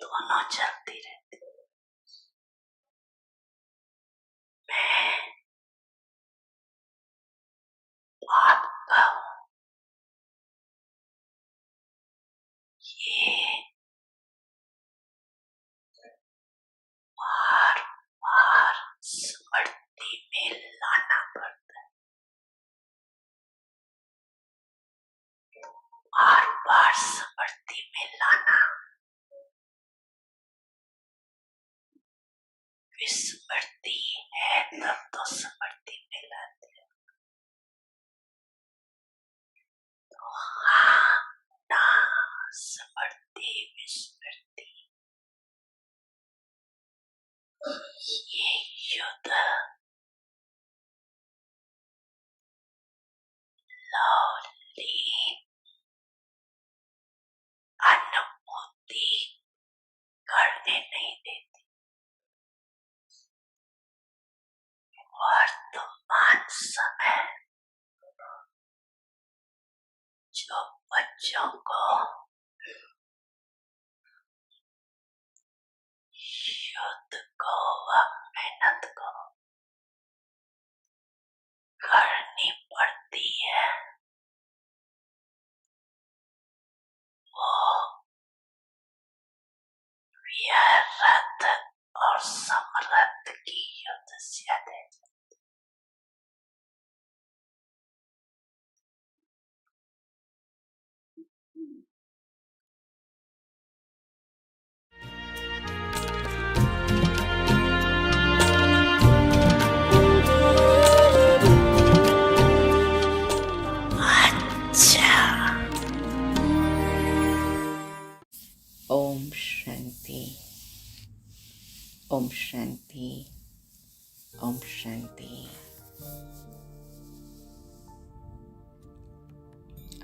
दोनों चलती रहती। मैं आपका हूँ, ये बार बार स्मृति में लाना पड़ता है, बार बार स्मृति में लाना। विस्मृति है तब तो स्मृति में लाते हैं। तो हाँ ना, स्मृति विस्मृति, ये युद्ध लवलीन अनुभूति करने नहीं देती। वर्तमान समय जो बच्चों को यह रथ और समरथ की युद्ध से Om Shanti, Om Shanti, Om Shanti.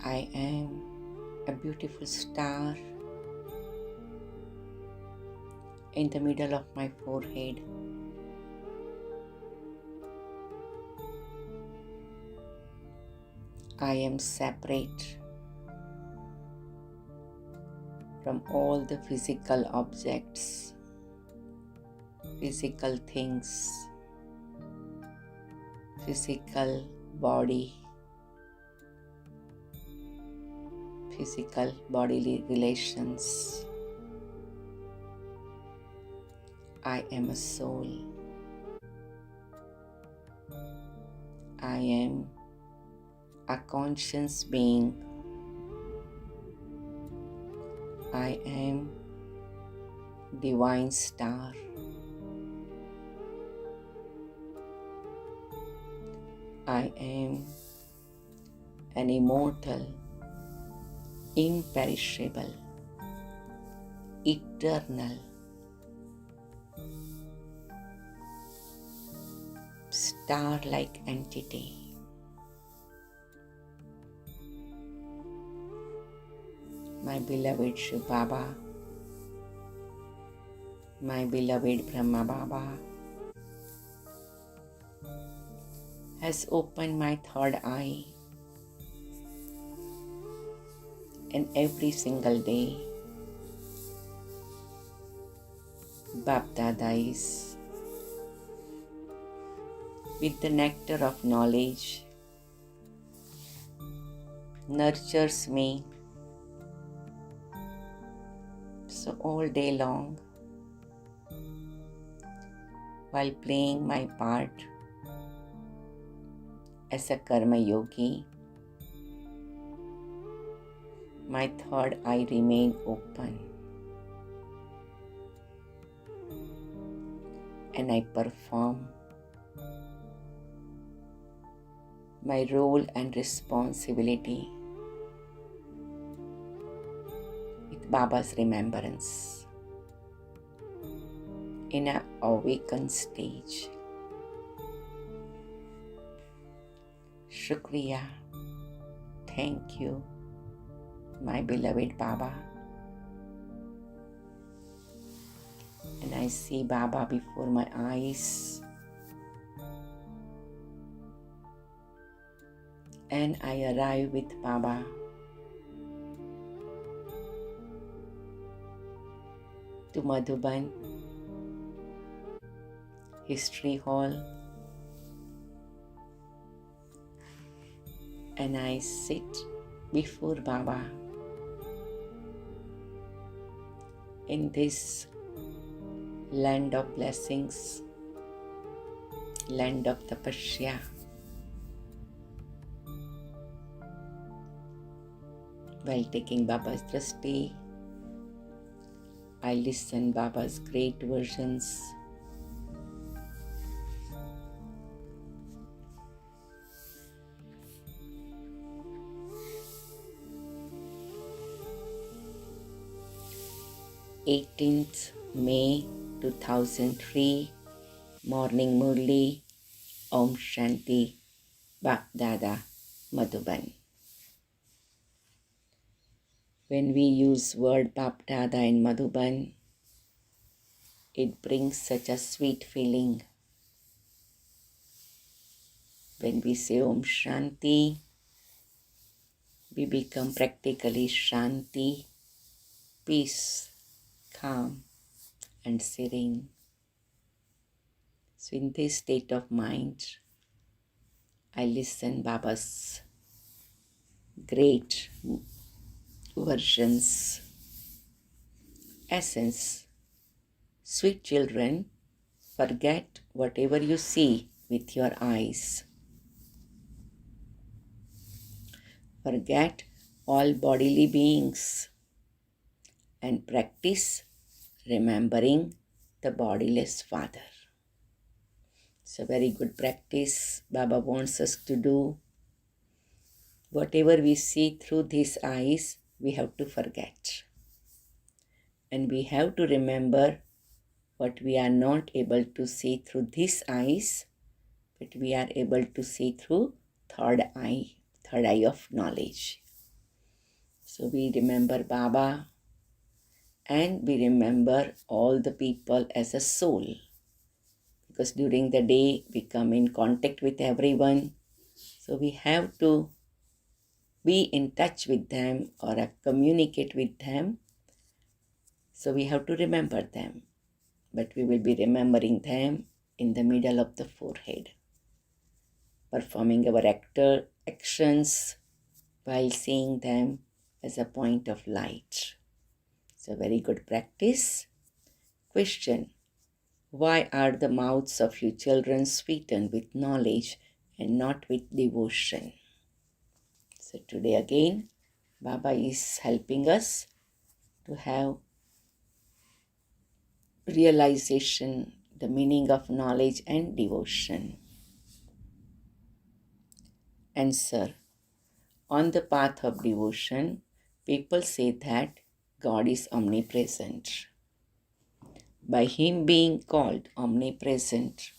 I am a beautiful star in the middle of my forehead. I am separate from all the physical objects, physical things, physical body, physical bodily relations. I am a soul. I am a conscious being. I am divine star. I am an immortal, imperishable, eternal, star-like entity. My beloved Shiv Baba, my beloved Brahma Baba has opened my third eye, and every single day Bapdada is with the nectar of knowledge nurtures me. So all day long, while playing my part as a karma yogi, my third eye remained open, and I perform my role and responsibility with Baba's remembrance in an awakened stage. Shukriya. Thank you, my beloved Baba. And I see Baba before my eyes, and I arrive with Baba to Madhuban History Hall, and I sit before Baba in this land of blessings, land of tapasya. While taking Baba's drishti, I listen Baba's great versions. May 18th, 2003, Morning Murli, Om Shanti, Bapdada, Madhuban. When we use word Bapdada in Madhuban, it brings such a sweet feeling. When we say Om Shanti, we become practically Shanti, peace, calm, and serene. So in this state of mind, I listen Baba's great versions, essence Sweet children, forget whatever you see with your eyes. Forget all bodily beings and practice remembering the bodiless Father. It's a very good practice Baba wants us to do. Whatever we see through these eyes, we have to forget. And we have to remember what we are not able to see through these eyes, but we are able to see through third eye of knowledge. So we remember Baba and we remember all the people as a soul. Because during the day we come in contact with everyone. So we have to be in touch with them or communicate with them. So we have to remember them. But we will be remembering them in the middle of the forehead, performing our actions while seeing them as a point of light. It's a very good practice. Question: why are the mouths of you children sweetened with knowledge and not with devotion? So today again, Baba is helping us to have realization, the meaning of knowledge and devotion. Answer: on the path of devotion, people say that God is omnipresent. By Him being called omnipresent,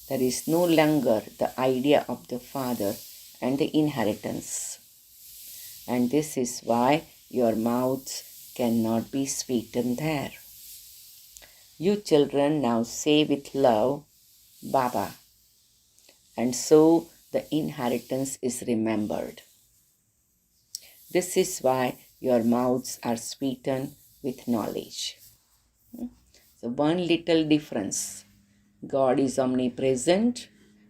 there is no longer the idea of the Father and the inheritance. And this is why your mouths cannot be sweetened there. You children now say with love, Baba. And so the inheritance is remembered. This is why your mouths are sweetened with knowledge. So one little difference. God is omnipresent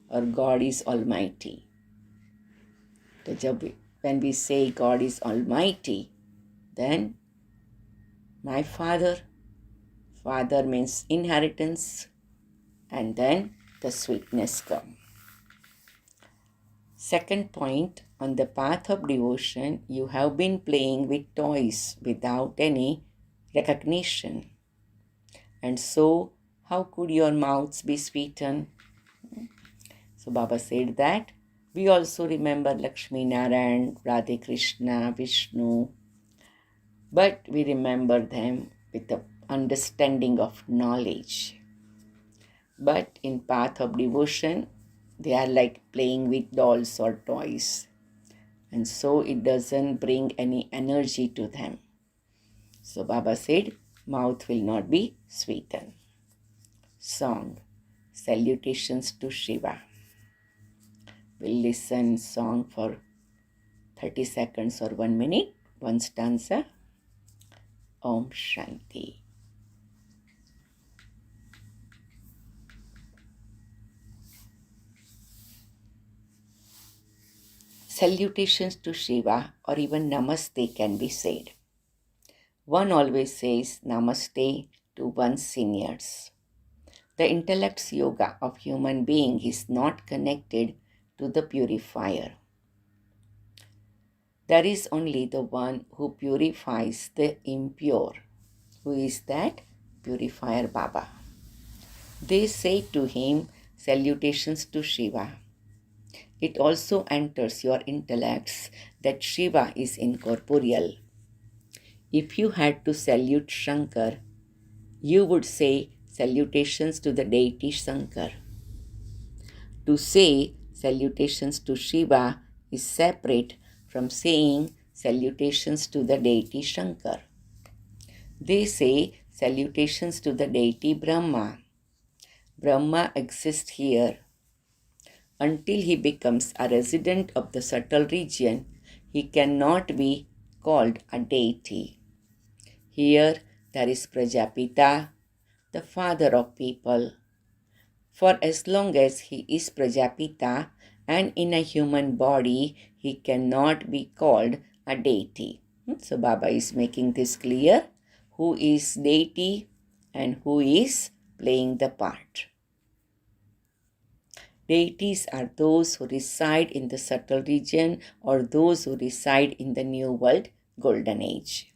or God is almighty. When we say God is almighty, then my Father means inheritance, and then the sweetness comes. Second point, on the path of devotion, you have been playing with toys without any recognition. And so, how could your mouths be sweetened? So Baba said that we also remember Lakshmi Narayan, Radhe Krishna, Vishnu, but we remember them with the understanding of knowledge. But in path of devotion, they are like playing with dolls or toys. And so it doesn't bring any energy to them. So Baba said, mouth will not be sweetened. Song, Salutations to Shiva. We'll listen song for 30 seconds or 1 minute, one stanza. Om Shanti. Salutations to Shiva or even Namaste can be said. One always says Namaste to one's seniors. The intellect's yoga of human being is not connected to the purifier. There is only the one who purifies the impure. Who is that? Purifier Baba. They say to him, salutations to Shiva. It also enters your intellects that Shiva is incorporeal. If you had to salute Shankar, you would say salutations to the deity Shankar. To say salutations to Shiva is separate from saying salutations to the deity Shankar. They say salutations to the deity Brahma. Brahma exists here. Until he becomes a resident of the subtle region, he cannot be called a deity. Here there is Prajapita, the father of people. For as long as he is Prajapita and in a human body, he cannot be called a deity. So Baba is making this clear. Who is deity and who is playing the part. Deities are those who reside in the subtle region or those who reside in the New World Golden Age.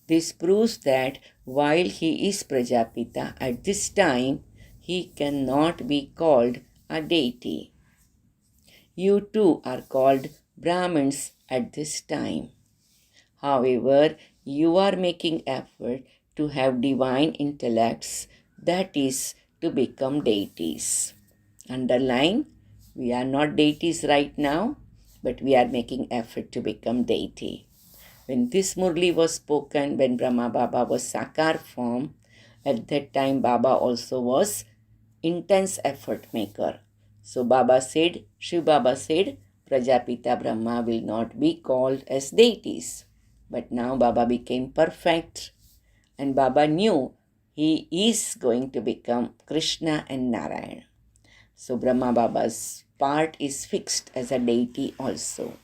This proves that while he is Prajapita at this time, he cannot be called a deity. You too are called Brahmins at this time. However, you are making effort to have divine intellects, that is, to become deities. Underline, we are not deities right now, but we are making effort to become deity. When this Murli was spoken, when Brahma Baba was Sakar form, at that time Baba also was intense effort maker. So Shiv Baba said, Prajapita Brahma will not be called as deities. But now Baba became perfect and Baba knew he is going to become Krishna and Narayan. So Brahma Baba's part is fixed as a deity also.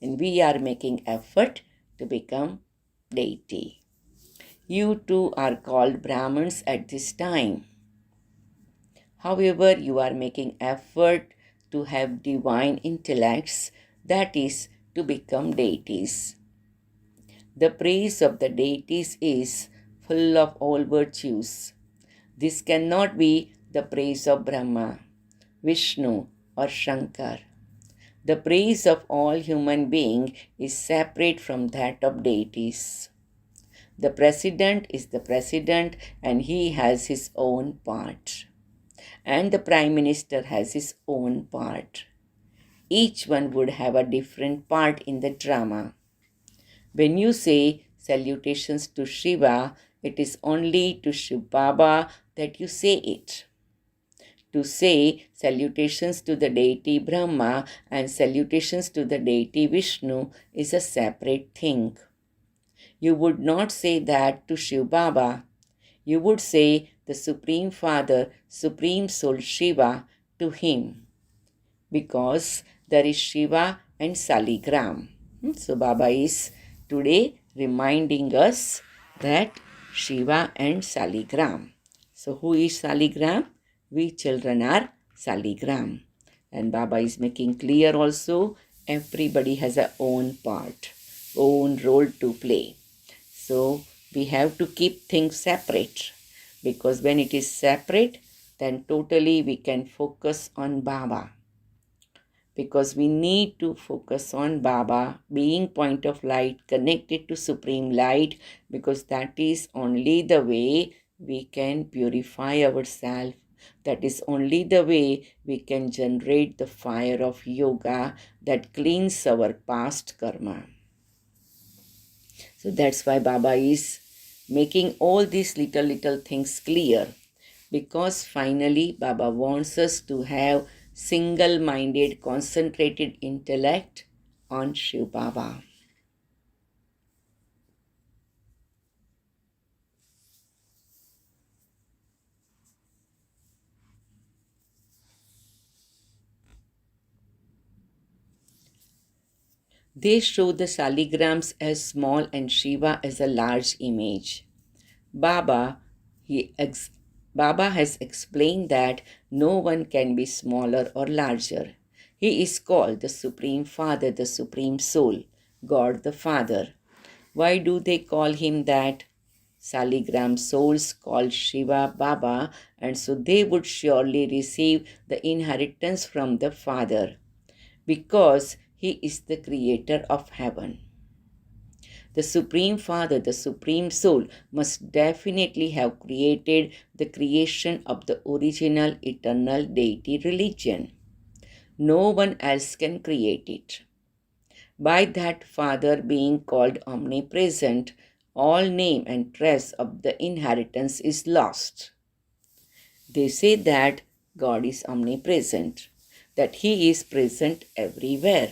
And we are making effort to become deity. You too are called Brahmins at this time. However, you are making effort to have divine intellects, that is, to become deities. The praise of the deities is full of all virtues. This cannot be the praise of Brahma, Vishnu, or Shankar. The praise of all human beings is separate from that of deities. The president is the president and he has his own part. And the prime minister has his own part. Each one would have a different part in the drama. When you say salutations to Shiva, it is only to Shiv Baba that you say it. To say salutations to the deity Brahma and salutations to the deity Vishnu is a separate thing. You would not say that to Shiv Baba. You would say the Supreme Father, Supreme Soul Shiva to him. Because there is Shiva and Saligram. So Baba is today reminding us that Shiva and Saligram. So who is Saligram? We children are Saligram. And Baba is making clear also, everybody has a own part, own role to play. So we have to keep things separate, because when it is separate, then totally we can focus on Baba. Because we need to focus on Baba being point of light, connected to Supreme Light, because that is only the way we can purify ourselves. That is only the way we can generate the fire of yoga that cleans our past karma. So that's why Baba is making all these little things clear. Because finally Baba wants us to have single-minded, concentrated intellect on Shiv Baba. They show the saligrams as small and Shiva as a large image. Baba has explained that no one can be smaller or larger. He is called the Supreme Father, the Supreme Soul, God the Father. Why do they call him that? Saligram souls called Shiva Baba, and so they would surely receive the inheritance from the Father, because he is the creator of heaven. The Supreme Father, the Supreme Soul, must definitely have created the creation of the original eternal deity religion. No one else can create it. By that Father being called omnipresent, all name and trace of the inheritance is lost. They say that God is omnipresent, that He is present everywhere.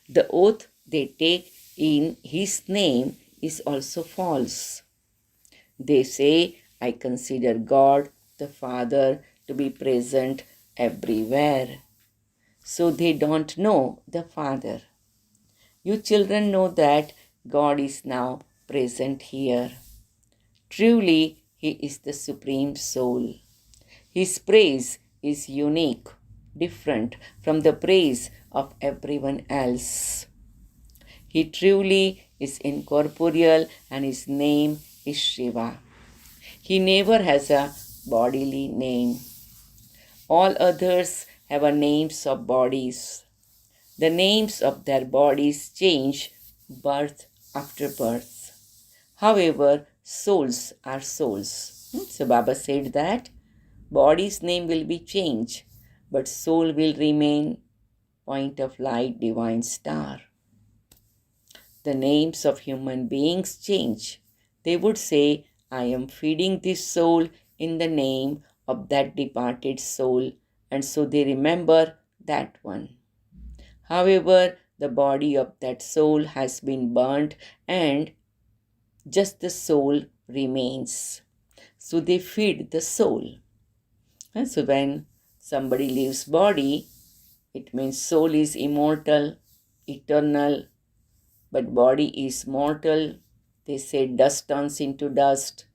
The oath they take in His name is also false. They say, I consider God, the Father, to be present everywhere. So they don't know the Father. You children know that God is now present here. Truly, He is the Supreme Soul. His praise is unique, different from the praise of everyone else. He truly is incorporeal and his name is Shiva. He never has a bodily name. All others have a names of bodies. The names of their bodies change birth after birth. However, souls are souls. So Baba said that body's name will be changed, but soul will remain point of light, divine star. The names of human beings change. They would say, I am feeding this soul in the name of that departed soul, and so they remember that one. However, the body of that soul has been burnt and just the soul remains. So they feed the soul. And so when somebody leaves body, it means soul is immortal, eternal, but body is mortal. They say dust turns into dust.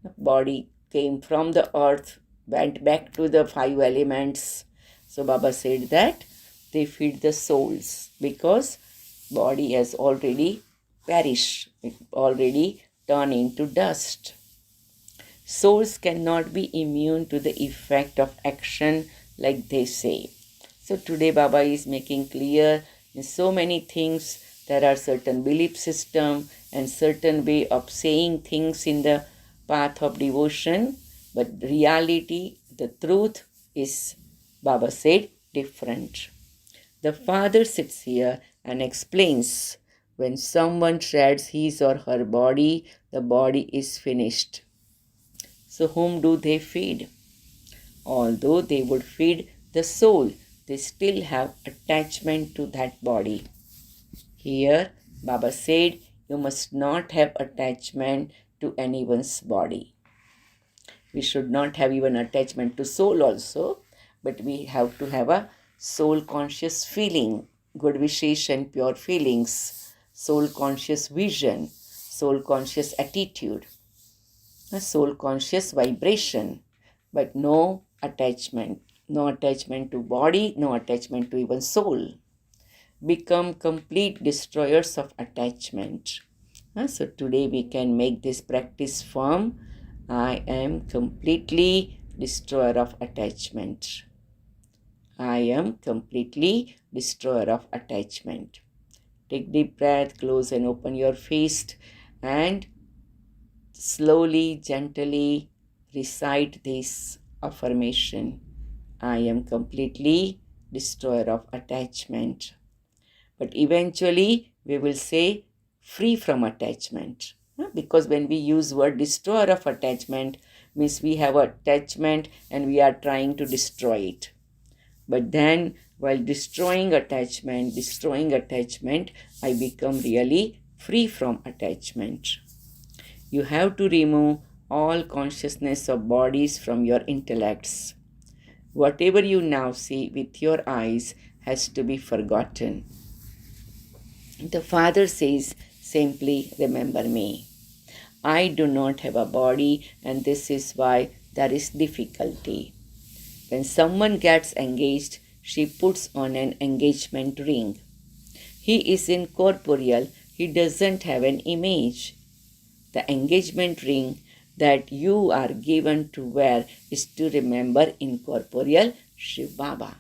The body came from the earth, went back to the five elements. So Baba said that they feed the souls because body has already perished, it already turned into dust. Souls cannot be immune to the effect of action like they say. So today Baba is making clear in so many things there are certain belief system and certain way of saying things in the path of devotion, but reality, the truth is, Baba said, different. The Father sits here and explains when someone shreds his or her body, the body is finished. So whom do they feed? Although they would feed the soul, they still have attachment to that body. Here, Baba said, you must not have attachment to anyone's body. We should not have even attachment to soul also, but we have to have a soul conscious feeling, good wishes and pure feelings, soul conscious vision, soul conscious attitude, a soul conscious vibration, but no attachment to body, no attachment to even soul. Become complete destroyers of attachment. So today we can make this practice firm. I am completely destroyer of attachment. I am completely destroyer of attachment. Take deep breath, close and open your fist, and slowly, gently recite this affirmation. I am completely destroyer of attachment. But eventually we will say free from attachment. Because when we use word destroyer of attachment, means we have attachment and we are trying to destroy it. But then while destroying attachment, I become really free from attachment. You have to remove all consciousness of bodies from your intellects. Whatever you now see with your eyes has to be forgotten. The Father says, simply remember me. I do not have a body, and this is why there is difficulty. When someone gets engaged, she puts on an engagement ring. He is incorporeal, he doesn't have an image. The engagement ring that you are given to wear is to remember incorporeal Shiv Baba.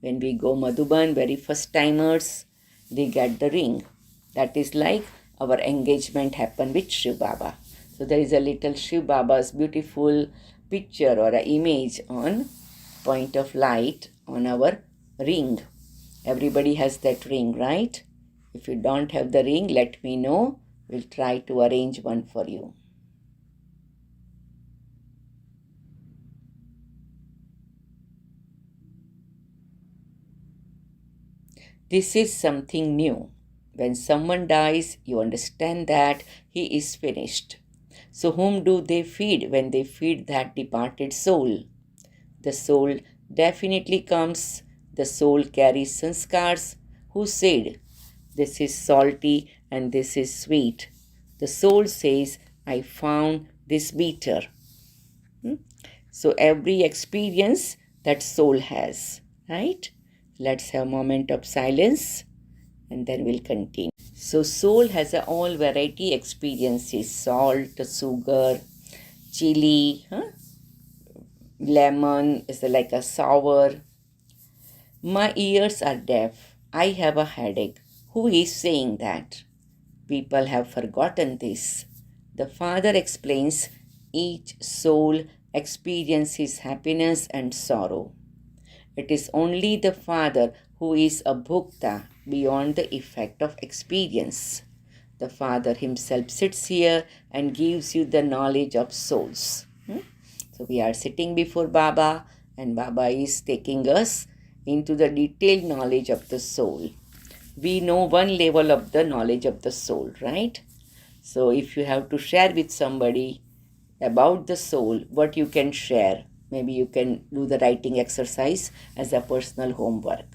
When we go Madhuban, very first timers, they get the ring. That is like our engagement happened with Shiv Baba. So there is a little Shiv Baba's beautiful picture or an image on point of light on our ring. Everybody has that ring, right? If you don't have the ring, let me know. We'll try to arrange one for you. This is something new. When someone dies, you understand that he is finished. So whom do they feed when they feed that departed soul? The soul definitely comes. The soul carries sanskars. Who said, this is salty and this is sweet? The soul says, I found this bitter. So every experience that soul has, right? Let's have a moment of silence and then we'll continue. So soul has all variety experiences: salt, sugar, chili, lemon is like a sour. My ears are deaf. I have a headache. Who is saying that? People have forgotten this. The Father explains each soul experiences happiness and sorrow. It is only the Father who is a bhukta beyond the effect of experience. The Father Himself sits here and gives you the knowledge of souls. So we are sitting before Baba, and Baba is taking us into the detailed knowledge of the soul. We know one level of the knowledge of the soul, right? So if you have to share with somebody about the soul, what you can share, maybe you can do the writing exercise as a personal homework.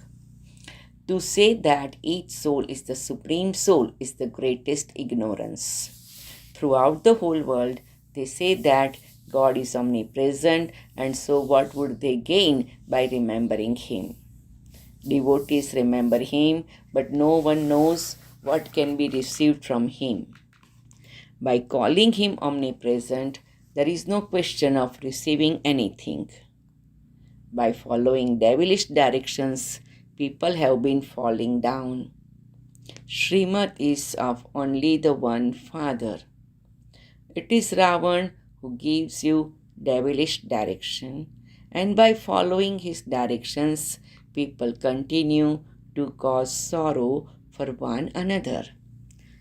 To say that each soul is the supreme soul is the greatest ignorance. Throughout the whole world, they say that God is omnipresent, and so what would they gain by remembering Him? Devotees remember Him, but no one knows what can be received from Him. By calling Him omnipresent, there is no question of receiving anything. By following devilish directions, people have been falling down. Srimad is of only the one Father. It is Ravan who gives you devilish direction, and by following his directions, people continue to cause sorrow for one another.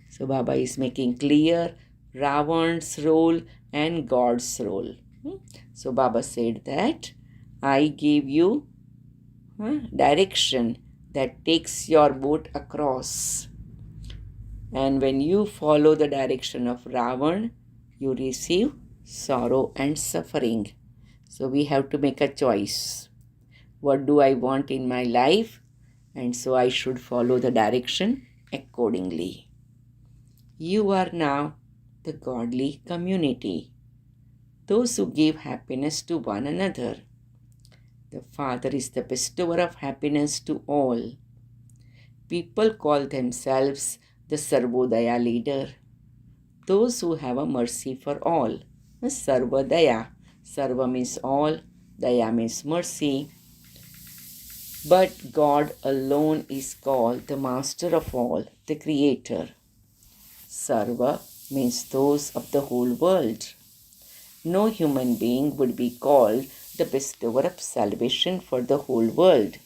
So Baba is making clear Ravan's role and God's role. So Baba said that I give you direction that takes your boat across. And when you follow the direction of Ravan, you receive sorrow and suffering. So we have to make a choice. What do I want in my life? And so I should follow the direction accordingly. You are now the godly community, those who give happiness to one another. The Father is the bestower of happiness to all. People call themselves the Sarvodaya leader, those who have a mercy for all. Sarvadaya. Sarva means all, Daya means mercy. But God alone is called the master of all, the creator. Sarva means those of the whole world. No human being would be called the bestower of salvation for the whole world.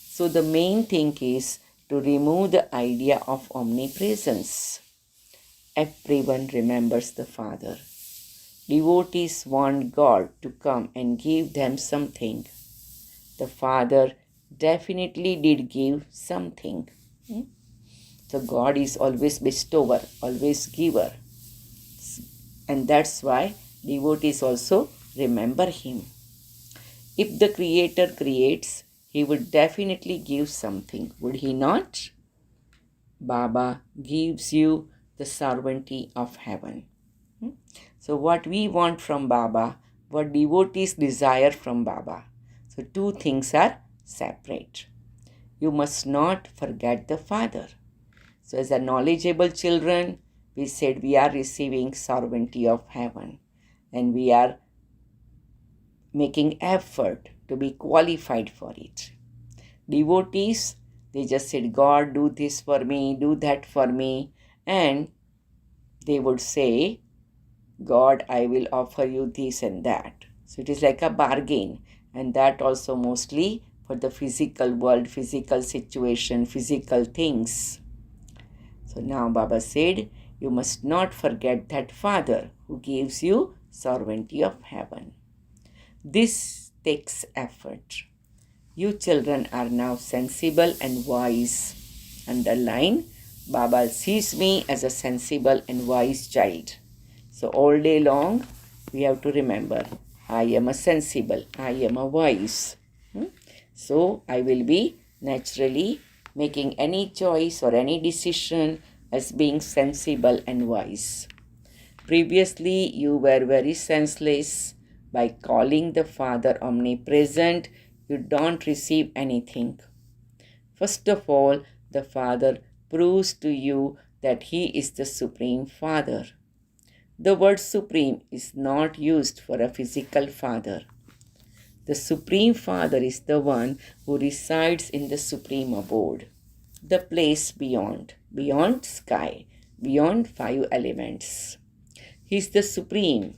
So the main thing is to remove the idea of omnipresence. Everyone remembers the Father. Devotees want God to come and give them something. The Father definitely did give something. So God is always bestower, always giver. And that's why devotees also remember Him. If the Creator creates, He would definitely give something, would He not? Baba gives you the sovereignty of heaven. So what we want from Baba, what devotees desire from Baba. So two things are separate. You must not forget the Father. So as a knowledgeable children, we said we are receiving sovereignty of heaven and we are making effort to be qualified for it. Devotees, they just said, God, do this for me, do that for me. And they would say, God, I will offer you this and that. So it is like a bargain. And that also mostly for the physical world, physical situation, physical things. So now Baba said, you must not forget that Father who gives you sovereignty of heaven. This takes effort. You children are now sensible and wise. Underline, Baba sees me as a sensible and wise child. So all day long, we have to remember, I am a sensible, I am a wise. So I will be naturally making any choice or any decision as being sensible and wise. Previously, you were very senseless, By calling the Father omnipresent, you don't receive anything. First of all, the Father proves to you that He is the Supreme Father. The word supreme is not used for a physical father. The Supreme Father is the one who resides in the supreme abode, the place beyond sky, beyond five elements. He is the Supreme.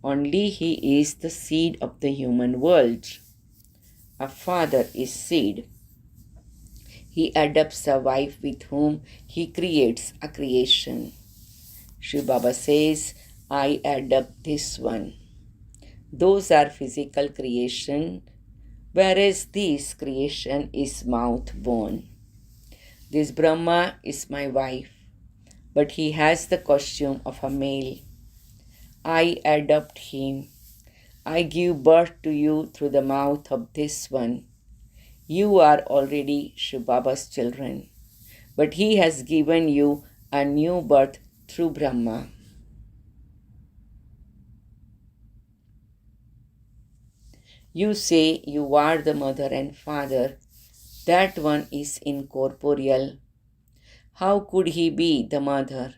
Only He is the seed of the human world. A father is seed. He adopts a wife with whom he creates a creation. Shiv Baba says, I adopt this one. Those are physical creation, whereas this creation is mouth born. This Brahma is my wife, but he has the costume of a male. I adopt him. I give birth to you through the mouth of this one. You are already Shiv Baba's children, but he has given you a new birth through Brahma. You say you are the mother and father. That one is incorporeal. How could he be the mother?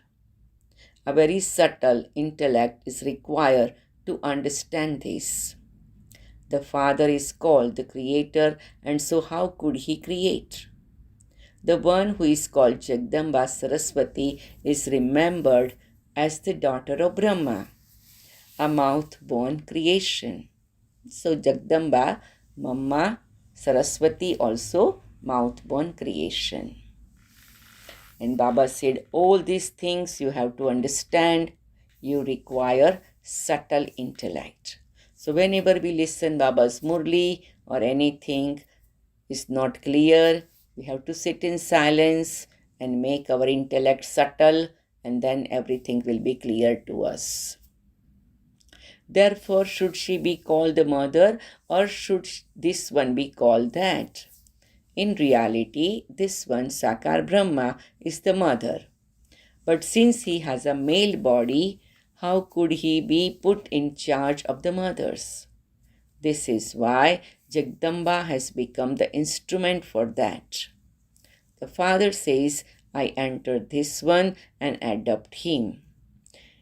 A very subtle intellect is required to understand this. The Father is called the Creator, and so how could He create? The one who is called Jagdamba Saraswati is remembered as the daughter of Brahma, a mouth-born creation. So Jagdamba, Mamma, Saraswati also mouth-born creation. And Baba said, all these things you have to understand. You require subtle intellect. So whenever we listen Baba's Murli or anything is not clear, we have to sit in silence and make our intellect subtle, and then everything will be clear to us. Therefore, should she be called the mother, or should this one be called that? In reality, this one, Sakar Brahma, is the mother. But since he has a male body, how could he be put in charge of the mothers? This is why Jagdamba has become the instrument for that. The Father says, I enter this one and adopt him.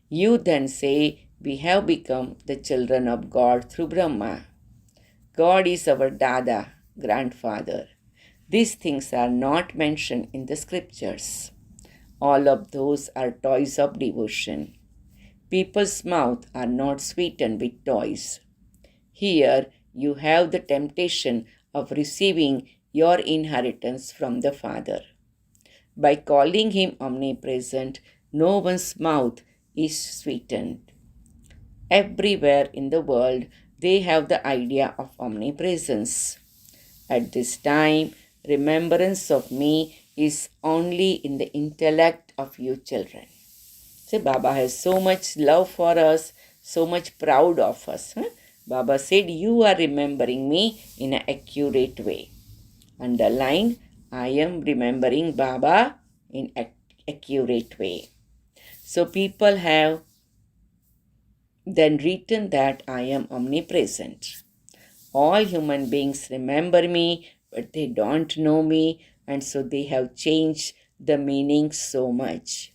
You then say, we have become the children of God through Brahma. God is our Dada, grandfather. These things are not mentioned in the scriptures. All of those are toys of devotion. People's mouths are not sweetened with toys. Here you have the temptation of receiving your inheritance from the Father. By calling him omnipresent, no one's mouth is sweetened. Everywhere in the world, they have the idea of omnipresence. At this time, remembrance of me is only in the intellect of you children. See, Baba has so much love for us, so much proud of us. Baba said, you are remembering me in an accurate way. Underline, I am remembering Baba in an accurate way. So people have then written that I am omnipresent. All human beings remember me, but they don't know me, and so they have changed the meaning so much.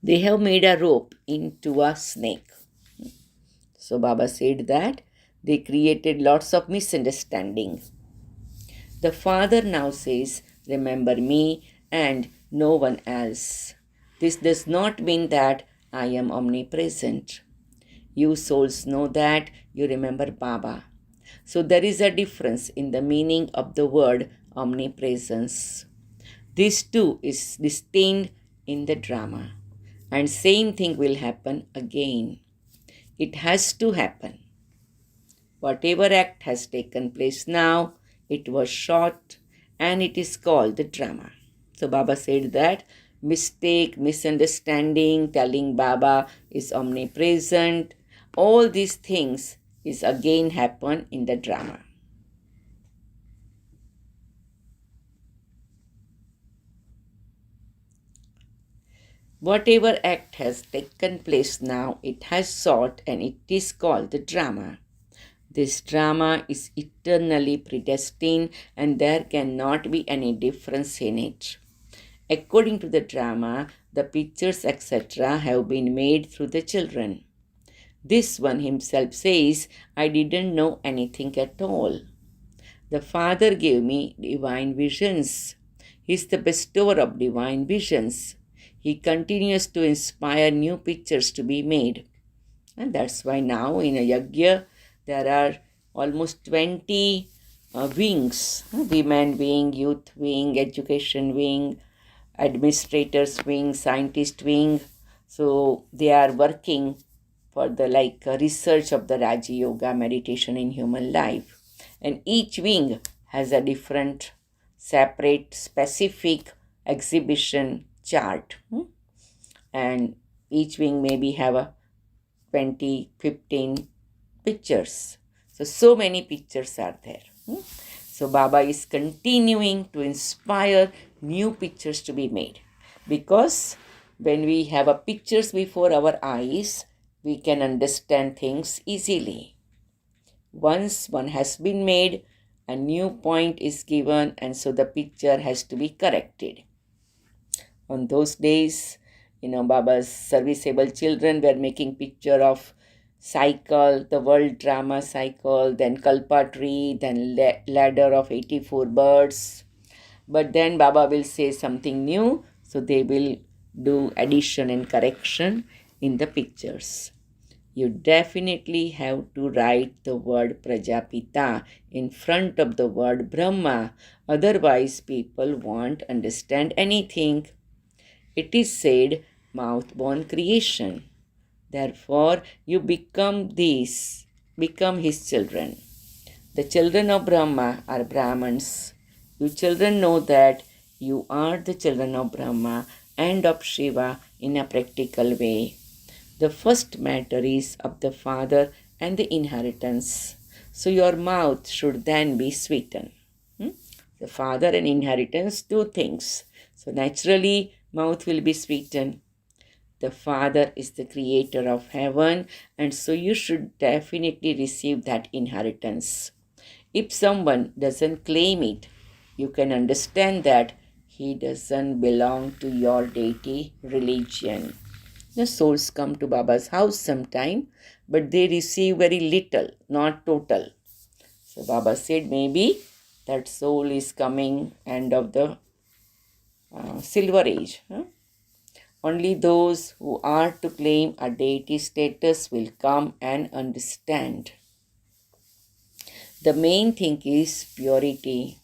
They have made a rope into a snake. So Baba said that they created lots of misunderstanding. The Father now says, remember me and no one else. This does not mean that I am omnipresent. You souls know that you remember Baba. So there is a difference in the meaning of the word omnipresence. This too is distinct in the drama. And same thing will happen again. It has to happen. Whatever act has taken place now, it was shot and it is called the drama. So Baba said that mistake, misunderstanding, telling Baba is omnipresent, all these things is again happen in the drama. Whatever act has taken place now, it has sought and it is called the drama. This drama is eternally predestined and there cannot be any difference in it. According to the drama, the pictures, etc., have been made through the children. This one himself says, I didn't know anything at all. The Father gave me divine visions. He is the bestower of divine visions. He continues to inspire new pictures to be made. And that's why now in a yajna there are almost 20 wings, women wing, youth wing, education wing, administrators wing, scientist wing. So they are working for the research of the Raja Yoga meditation in human life. And each wing has a different, separate, specific exhibition chart. And each wing maybe have a 20, 15 pictures. So many pictures are there. So Baba is continuing to inspire new pictures to be made. Because when we have a pictures before our eyes, we can understand things easily. Once one has been made, a new point is given and so the picture has to be corrected. On those days, Baba's serviceable children were making picture of cycle, the world drama cycle, then Kalpa tree, then ladder of 84 birds. But then Baba will say something new, so they will do addition and correction in the pictures. You definitely have to write the word Prajapita in front of the word Brahma. Otherwise, people won't understand anything. It is said, mouth-born creation. Therefore, you become his children. The children of Brahma are Brahmins. You children know that you are the children of Brahma and of Shiva in a practical way. The first matter is of the father and the inheritance. So your mouth should then be sweetened. The father and inheritance, two things. So naturally, mouth will be sweetened. The Father is the creator of heaven, and so you should definitely receive that inheritance. If someone doesn't claim it, you can understand that he doesn't belong to your deity religion. The souls come to Baba's house sometime, but they receive very little, not total. So Baba said maybe that soul is coming end of the silver age. Only those who are to claim a deity status will come and understand. The main thing is purity.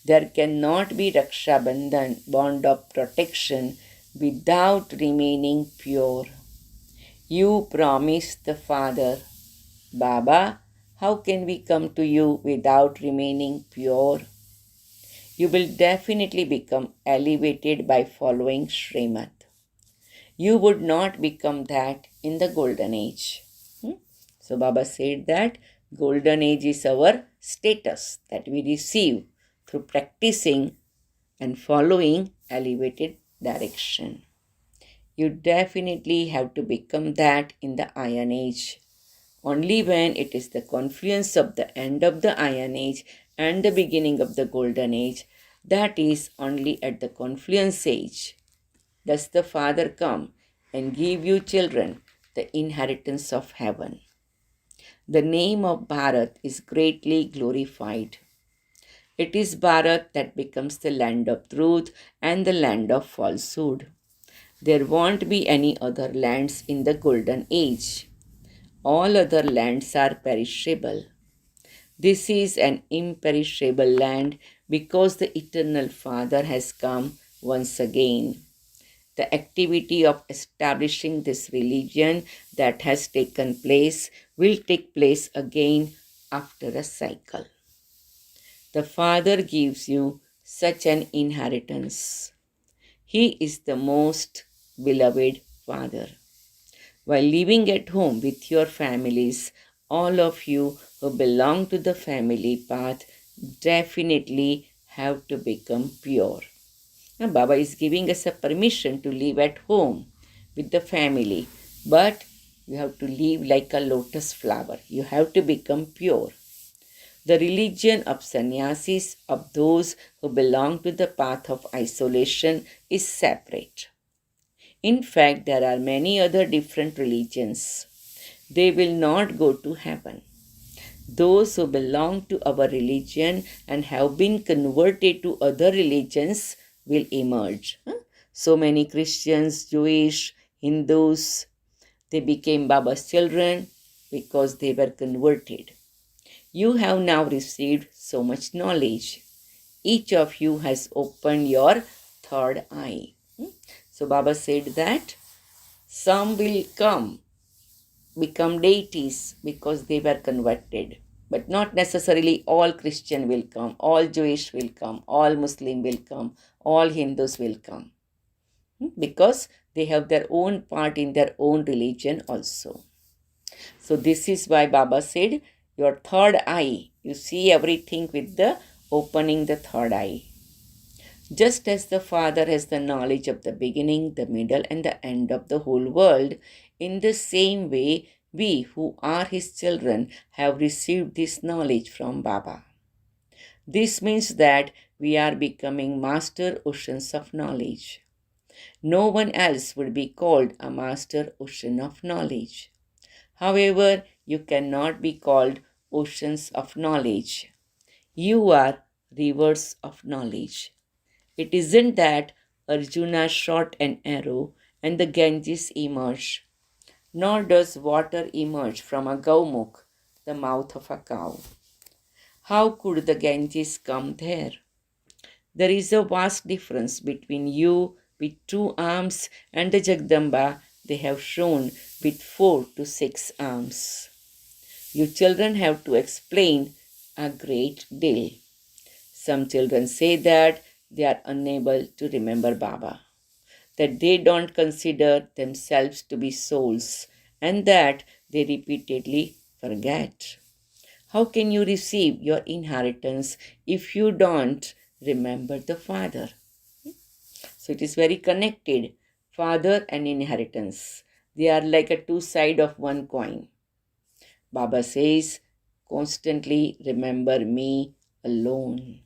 There cannot be Raksha Bandhan, bond of protection, without remaining pure. You promised the Father, Baba, how can we come to you without remaining pure? You will definitely become elevated by following Srimad. You would not become that in the golden age. So Baba said that golden age is our status that we receive through practicing and following elevated direction. You definitely have to become that in the iron age. Only when it is the confluence of the end of the iron age and the beginning of the golden age, that is only at the confluence age, does the Father come and give you children the inheritance of heaven. The name of Bharat is greatly glorified. It is Bharat that becomes the land of truth and the land of falsehood. There won't be any other lands in the golden age. All other lands are perishable. This is an imperishable land because the eternal Father has come once again. The activity of establishing this religion that has taken place will take place again after a cycle. The Father gives you such an inheritance. He is the most beloved Father. While living at home with your families, all of you who belong to the family path definitely have to become pure. Baba is giving us a permission to live at home with the family, but you have to live like a lotus flower. You have to become pure. The religion of sannyasis, of those who belong to the path of isolation, is separate. In fact, there are many other different religions. They will not go to heaven. Those who belong to our religion and have been converted to other religions will emerge. So many Christians, Jewish, Hindus, they became Baba's children because they were converted. You have now received so much knowledge. Each of you has opened your third eye. So Baba said that some will become deities because they were converted. But not necessarily all Christian will come, all Jewish will come, all Muslim will come, all Hindus will come. Because they have their own part in their own religion also. So this is why Baba said, your third eye, you see everything with the opening the third eye. Just as the Father has the knowledge of the beginning, the middle, and the end of the whole world, in the same way, we who are His children have received this knowledge from Baba. This means that we are becoming master oceans of knowledge. No one else would be called a master ocean of knowledge. However, you cannot be called oceans of knowledge. You are rivers of knowledge. It isn't that Arjuna shot an arrow and the Ganges emerged, nor does water emerge from a gaumukh, the mouth of a cow. How could the Ganges come there? There is a vast difference between you with 2 arms and the Jagdamba they have shown with 4 to 6 arms. You children have to explain a great deal. Some children say that they are unable to remember Baba, that they don't consider themselves to be souls, and that they repeatedly forget. How can you receive your inheritance if you don't remember the Father? So it is very connected, Father and inheritance. They are like a 2 sides of one coin. Baba says, constantly remember me alone.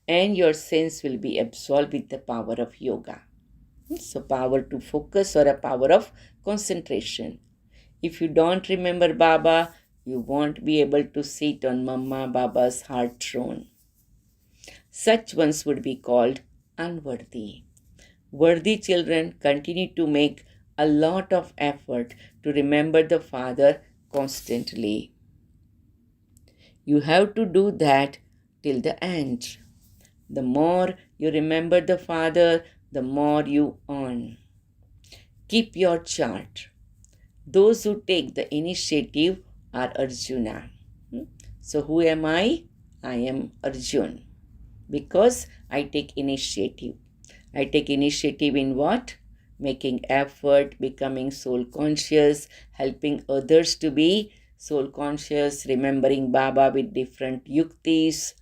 And your sense will be absorbed with the power of yoga. So power to focus or a power of concentration. If you don't remember Baba, you won't be able to sit on Mama Baba's heart throne. Such ones would be called unworthy. Worthy children continue to make a lot of effort to remember the Father constantly. You have to do that till the end. The more you remember the Father, the more you earn. Keep your chart. Those who take the initiative are Arjuna. So who am I? I am Arjun. Because I take initiative. I take initiative in what? Making effort, becoming soul conscious, helping others to be soul conscious, remembering Baba with different yuktis,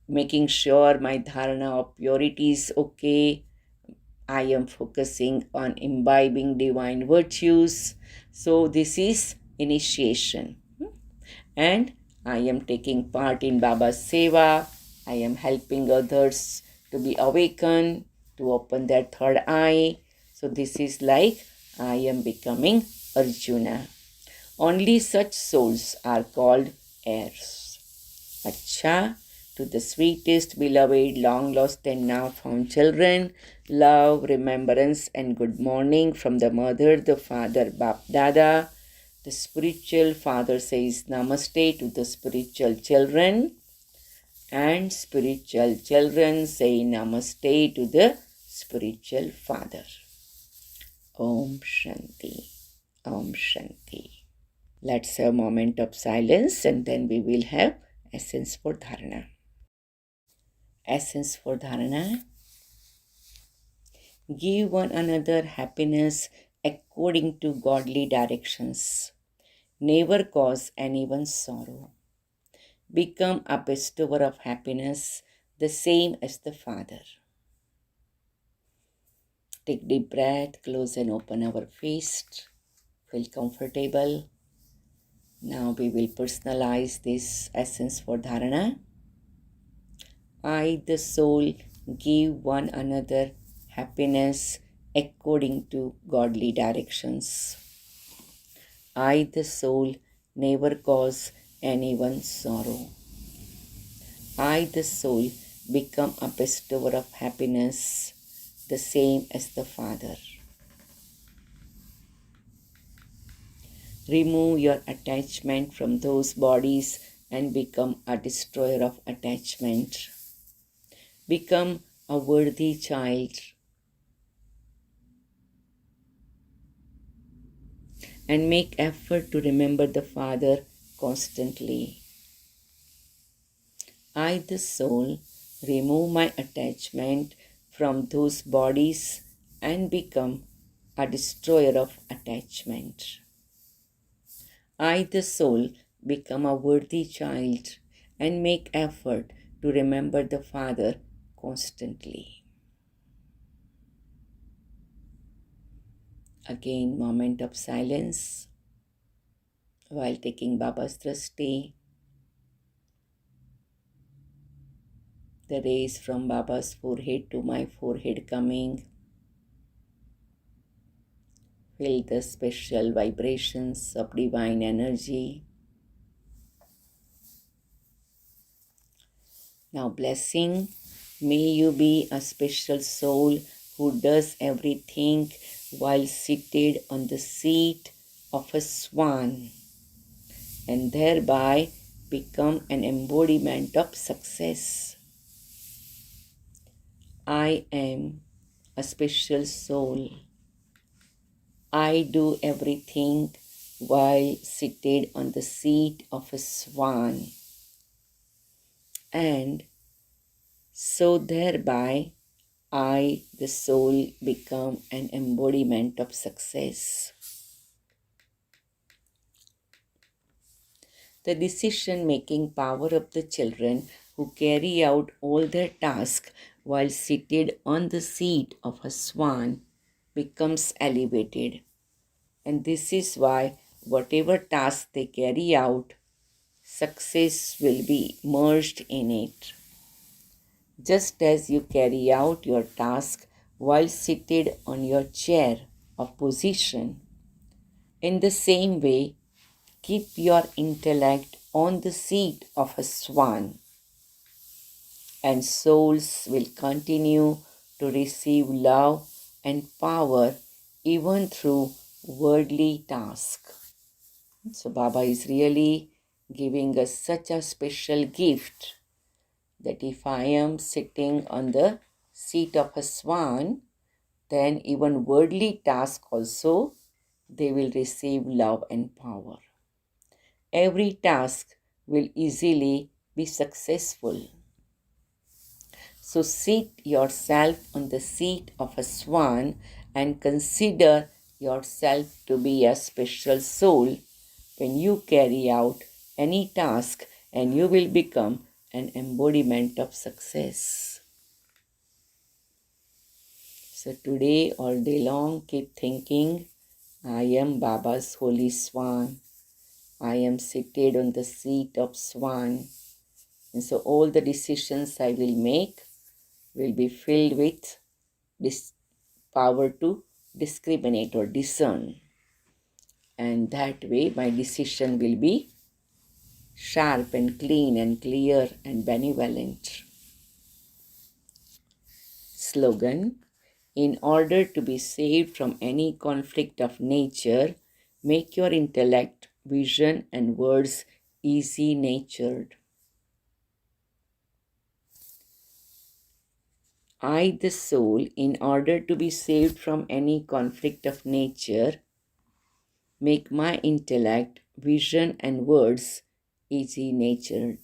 making sure my dharana of purity is okay. I am focusing on imbibing divine virtues. So this is initiation. And I am taking part in Baba's Seva. I am helping others to be awakened, to open their third eye. So this is like I am becoming Arjuna. Only such souls are called heirs. Acha, to the sweetest, beloved, long lost and now found children, love, remembrance and good morning from the mother, the father, Bap Dada. The spiritual father says namaste to the spiritual children, and spiritual children say namaste to the spiritual father. Om Shanti. Om Shanti. Let's have a moment of silence and then we will have essence for dharana. Essence for dharana. Give one another happiness according to godly directions. Never cause anyone sorrow. Become a bestower of happiness the same as the Father. Take deep breath, close and open our fist. Feel comfortable. Now we will personalize this essence for dharana. I, the soul, give one another happiness according to godly directions. I, the soul, never cause anyone sorrow. I, the soul, become a bestower of happiness, the same as the Father. Remove your attachment from those bodies and become a destroyer of attachment. Become a worthy child and make effort to remember the Father constantly. I, the soul, remove my attachment from those bodies and become a destroyer of attachment. I, the soul, become a worthy child and make effort to remember the Father constantly. Again, moment of silence while taking Baba's drishti. The rays from Baba's forehead to my forehead coming. Feel the special vibrations of divine energy. Now blessing, may you be a special soul who does everything while seated on the seat of a swan and thereby become an embodiment of success. I am a special soul. I do everything while seated on the seat of a swan, and so thereby I, the soul, become an embodiment of success. The decision-making power of the children who carry out all their tasks while seated on the seat of a swan becomes elevated. And this is why whatever task they carry out, success will be merged in it. Just as you carry out your task while seated on your chair or position, in the same way, keep your intellect on the seat of a swan, and souls will continue to receive love and power even through worldly tasks. So Baba is really giving us such a special gift that if I am sitting on the seat of a swan, then even worldly tasks also, they will receive love and power. Every task will easily be successful. So sit yourself on the seat of a swan and consider yourself to be a special soul when you carry out any task, and you will become an embodiment of success. So today, all day long, keep thinking, I am Baba's holy swan. I am seated on the seat of swan. And so all the decisions I will make will be filled with this power to discriminate or discern. And that way my decision will be sharp and clean and clear and benevolent. Slogan: in order to be saved from any conflict of nature, make your intellect, vision, and words easy-natured. I, the soul, in order to be saved from any conflict of nature, make my intellect, vision, and words easy-natured.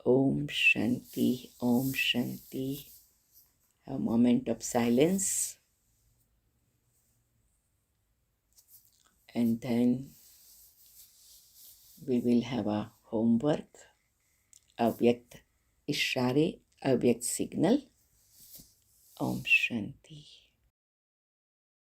Om Shanti, Om Shanti. A moment of silence. And then we will have a homework, अव्यक्त इशारे, अव्यक्त signal. Om Shanti.